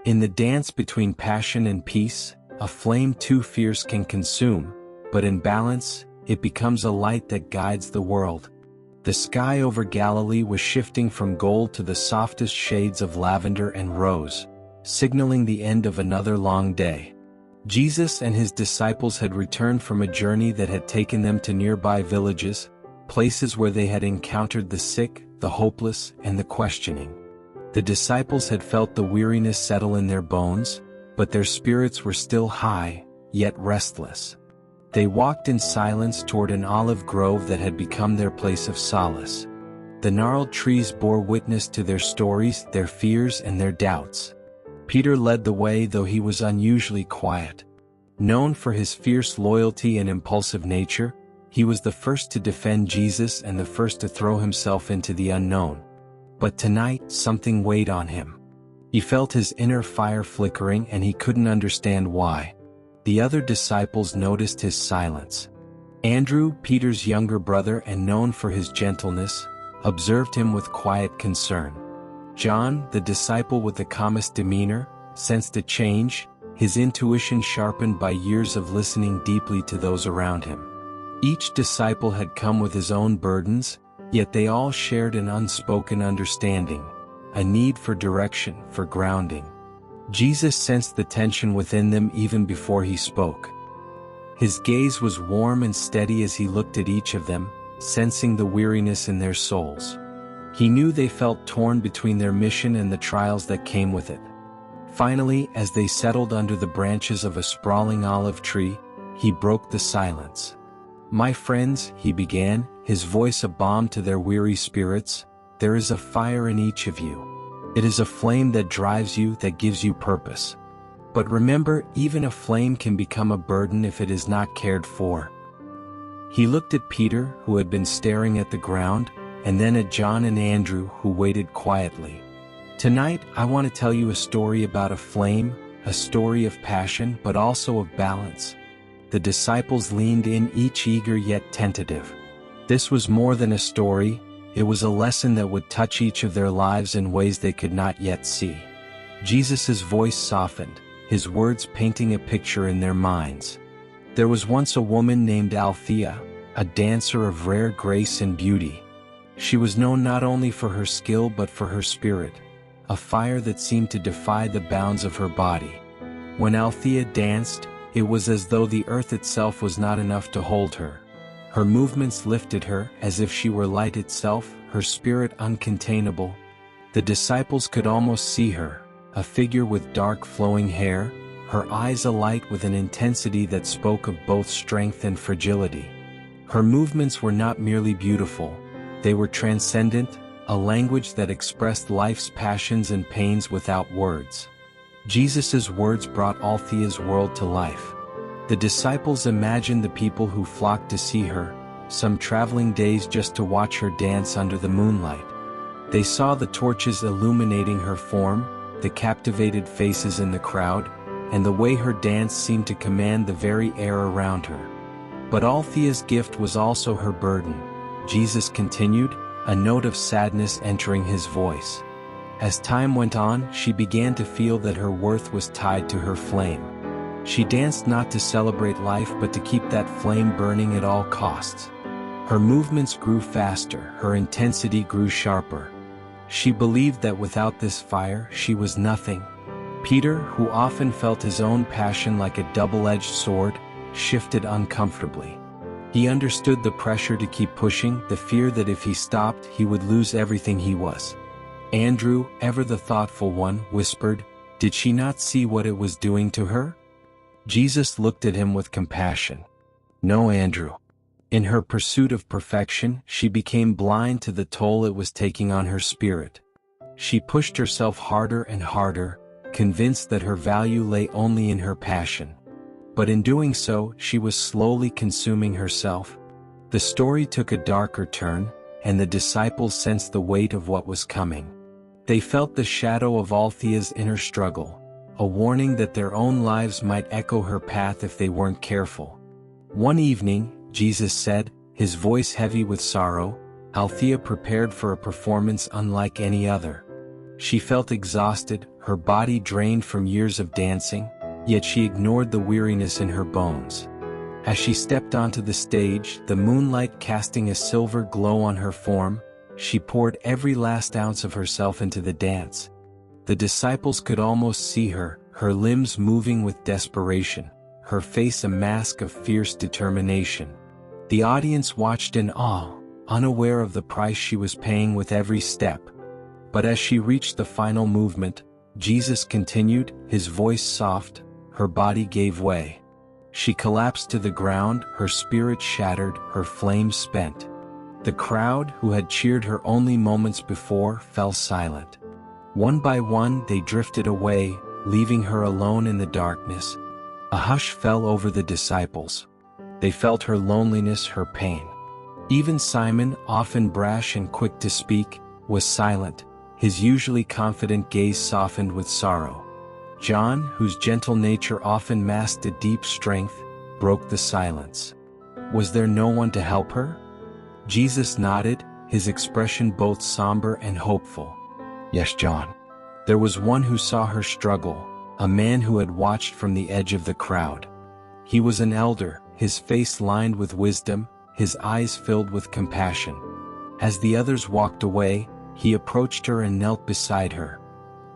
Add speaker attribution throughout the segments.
Speaker 1: In the dance between passion and peace, a flame too fierce can consume, but in balance, it becomes a light that guides the world. The sky over Galilee was shifting from gold to the softest shades of lavender and rose, signaling the end of another long day. Jesus and his disciples had returned from a journey that had taken them to nearby villages, places where they had encountered the sick, the hopeless, and the questioning. The disciples had felt the weariness settle in their bones, but their spirits were still high, yet restless. They walked in silence toward an olive grove that had become their place of solace. The gnarled trees bore witness to their stories, their fears, and their doubts. Peter led the way, though he was unusually quiet. Known for his fierce loyalty and impulsive nature, he was the first to defend Jesus and the first to throw himself into the unknown. But tonight, something weighed on him. He felt his inner fire flickering and he couldn't understand why. The other disciples noticed his silence. Andrew, Peter's younger brother and known for his gentleness, observed him with quiet concern. John, the disciple with the calmest demeanor, sensed a change, his intuition sharpened by years of listening deeply to those around him. Each disciple had come with his own burdens, yet they all shared an unspoken understanding, a need for direction, for grounding. Jesus sensed the tension within them even before he spoke. His gaze was warm and steady as he looked at each of them, sensing the weariness in their souls. He knew they felt torn between their mission and the trials that came with it. Finally, as they settled under the branches of a sprawling olive tree, he broke the silence. "My friends," he began, his voice a balm to their weary spirits, "there is a fire in each of you. It is a flame that drives you, that gives you purpose. But remember, even a flame can become a burden if it is not cared for." He looked at Peter, who had been staring at the ground, and then at John and Andrew, who waited quietly. "Tonight, I want to tell you a story about a flame, a story of passion but also of balance." The disciples leaned in, each eager yet tentative. This was more than a story, it was a lesson that would touch each of their lives in ways they could not yet see. Jesus' voice softened, his words painting a picture in their minds. "There was once a woman named Althea, a dancer of rare grace and beauty. She was known not only for her skill but for her spirit, a fire that seemed to defy the bounds of her body. When Althea danced, it was as though the earth itself was not enough to hold her. Her movements lifted her, as if she were light itself, her spirit uncontainable. The disciples could almost see her, a figure with dark flowing hair, her eyes alight with an intensity that spoke of both strength and fragility. Her movements were not merely beautiful, they were transcendent, a language that expressed life's passions and pains without words. Jesus' words brought Althea's world to life. The disciples imagined the people who flocked to see her, some traveling days just to watch her dance under the moonlight. They saw the torches illuminating her form, the captivated faces in the crowd, and the way her dance seemed to command the very air around her. But Althea's gift was also her burden, Jesus continued, a note of sadness entering his voice. As time went on, she began to feel that her worth was tied to her flame. She danced not to celebrate life but to keep that flame burning at all costs. Her movements grew faster, her intensity grew sharper. She believed that without this fire, she was nothing. Peter, who often felt his own passion like a double-edged sword, shifted uncomfortably. He understood the pressure to keep pushing, the fear that if he stopped, he would lose everything he was. Andrew, ever the thoughtful one, whispered, "Did she not see what it was doing to her?" Jesus looked at him with compassion. "No, Andrew. In her pursuit of perfection, she became blind to the toll it was taking on her spirit. She pushed herself harder and harder, convinced that her value lay only in her passion. But in doing so, she was slowly consuming herself." The story took a darker turn, and the disciples sensed the weight of what was coming. They felt the shadow of Althea's inner struggle, a warning that their own lives might echo her path if they weren't careful. One evening, Jesus said, his voice heavy with sorrow, Althea prepared for a performance unlike any other. She felt exhausted, her body drained from years of dancing, yet she ignored the weariness in her bones. As she stepped onto the stage, the moonlight casting a silver glow on her form, she poured every last ounce of herself into the dance. The disciples could almost see her, her limbs moving with desperation, her face a mask of fierce determination. The audience watched in awe, unaware of the price she was paying with every step. But as she reached the final movement, Jesus continued, his voice soft, her body gave way. She collapsed to the ground, her spirit shattered, her flames spent. The crowd, who had cheered her only moments before, fell silent. One by one they drifted away, leaving her alone in the darkness. A hush fell over the disciples. They felt her loneliness, her pain. Even Simon, often brash and quick to speak, was silent, his usually confident gaze softened with sorrow. John, whose gentle nature often masked a deep strength, broke the silence. Was there no one to help her? Jesus nodded, his expression both somber and hopeful. Yes, John. There was one who saw her struggle, a man who had watched from the edge of the crowd. He was an elder, his face lined with wisdom, his eyes filled with compassion. As the others walked away, he approached her and knelt beside her.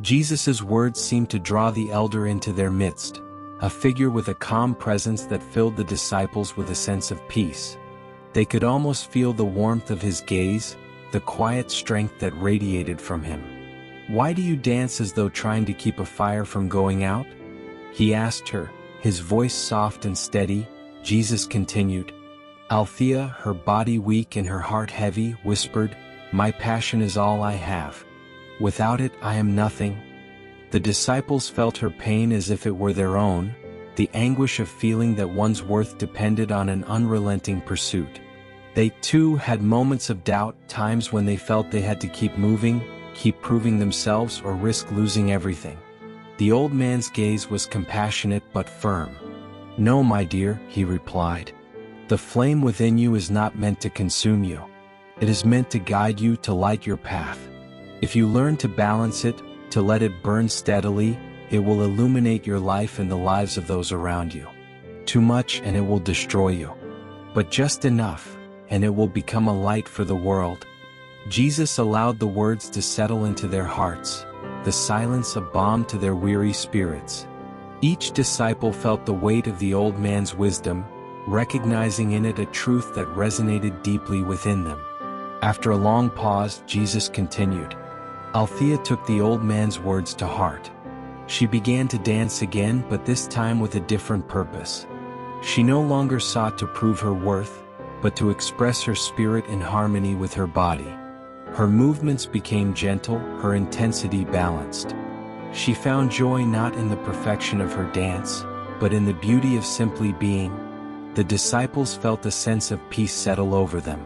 Speaker 1: Jesus' words seemed to draw the elder into their midst, a figure with a calm presence that filled the disciples with a sense of peace. They could almost feel the warmth of his gaze, the quiet strength that radiated from him. "Why do you dance as though trying to keep a fire from going out?" he asked her, his voice soft and steady. Jesus continued. Althea, her body weak and her heart heavy, whispered, "My passion is all I have. Without it I am nothing." The disciples felt her pain as if it were their own, the anguish of feeling that one's worth depended on an unrelenting pursuit. They too had moments of doubt, times when they felt they had to keep moving, keep proving themselves, or risk losing everything. The old man's gaze was compassionate but firm. "No, my dear," he replied. "The flame within you is not meant to consume you. It is meant to guide you, to light your path. If you learn to balance it, to let it burn steadily, it will illuminate your life and the lives of those around you. Too much and it will destroy you. But just enough, and it will become a light for the world." Jesus allowed the words to settle into their hearts, the silence a balm to their weary spirits. Each disciple felt the weight of the old man's wisdom, recognizing in it a truth that resonated deeply within them. After a long pause, Jesus continued. Althea took the old man's words to heart. She began to dance again, but this time with a different purpose. She no longer sought to prove her worth, but to express her spirit in harmony with her body. Her movements became gentle, her intensity balanced. She found joy not in the perfection of her dance, but in the beauty of simply being. The disciples felt a sense of peace settle over them.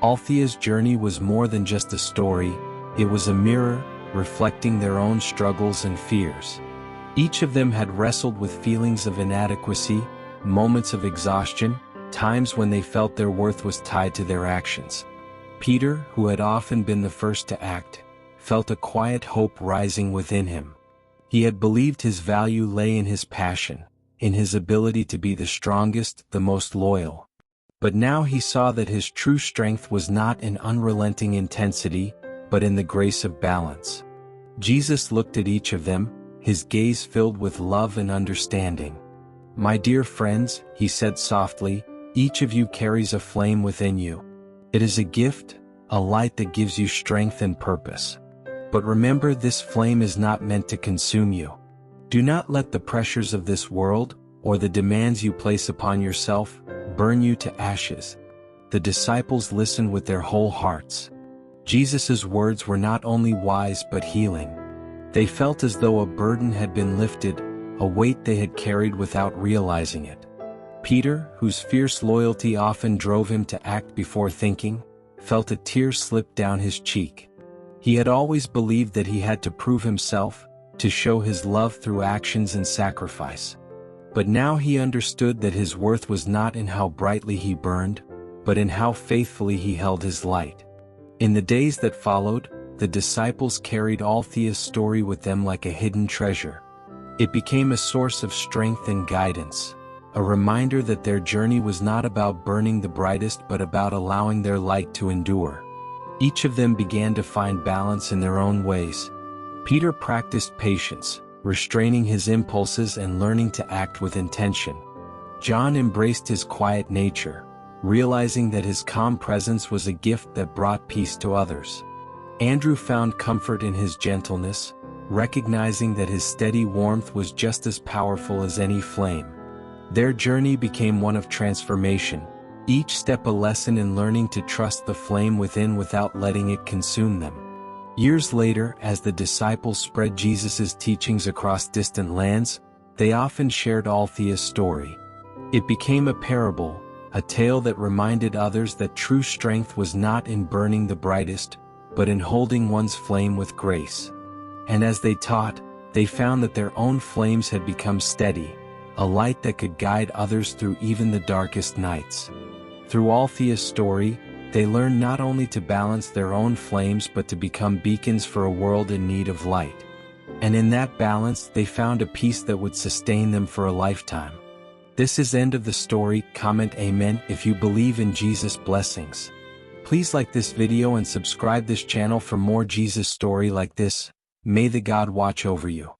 Speaker 1: Althea's journey was more than just a story, it was a mirror, reflecting their own struggles and fears. Each of them had wrestled with feelings of inadequacy, moments of exhaustion, times when they felt their worth was tied to their actions. Peter, who had often been the first to act, felt a quiet hope rising within him. He had believed his value lay in his passion, in his ability to be the strongest, the most loyal. But now he saw that his true strength was not in unrelenting intensity, but in the grace of balance. Jesus looked at each of them, his gaze filled with love and understanding. "My dear friends," he said softly, "each of you carries a flame within you. It is a gift, a light that gives you strength and purpose. But remember, this flame is not meant to consume you. Do not let the pressures of this world, or the demands you place upon yourself, burn you to ashes." The disciples listened with their whole hearts. Jesus' words were not only wise but healing. They felt as though a burden had been lifted, a weight they had carried without realizing it. Peter, whose fierce loyalty often drove him to act before thinking, felt a tear slip down his cheek. He had always believed that he had to prove himself, to show his love through actions and sacrifice. But now he understood that his worth was not in how brightly he burned, but in how faithfully he held his light. In the days that followed, the disciples carried Althea's story with them like a hidden treasure. It became a source of strength and guidance, a reminder that their journey was not about burning the brightest but about allowing their light to endure. Each of them began to find balance in their own ways. Peter practiced patience, restraining his impulses and learning to act with intention. John embraced his quiet nature, realizing that his calm presence was a gift that brought peace to others. Andrew found comfort in his gentleness, recognizing that his steady warmth was just as powerful as any flame. Their journey became one of transformation, each step a lesson in learning to trust the flame within without letting it consume them. Years later, as the disciples spread Jesus' teachings across distant lands, they often shared Althea's story. It became a parable, a tale that reminded others that true strength was not in burning the brightest, but in holding one's flame with grace. And as they taught, they found that their own flames had become steady, a light that could guide others through even the darkest nights. Through Althea's story, they learned not only to balance their own flames but to become beacons for a world in need of light. And in that balance they found a peace that would sustain them for a lifetime. This is end of the story. Comment amen if you believe in Jesus' blessings. Please like this video and subscribe this channel for more Jesus story like this. May the God watch over you.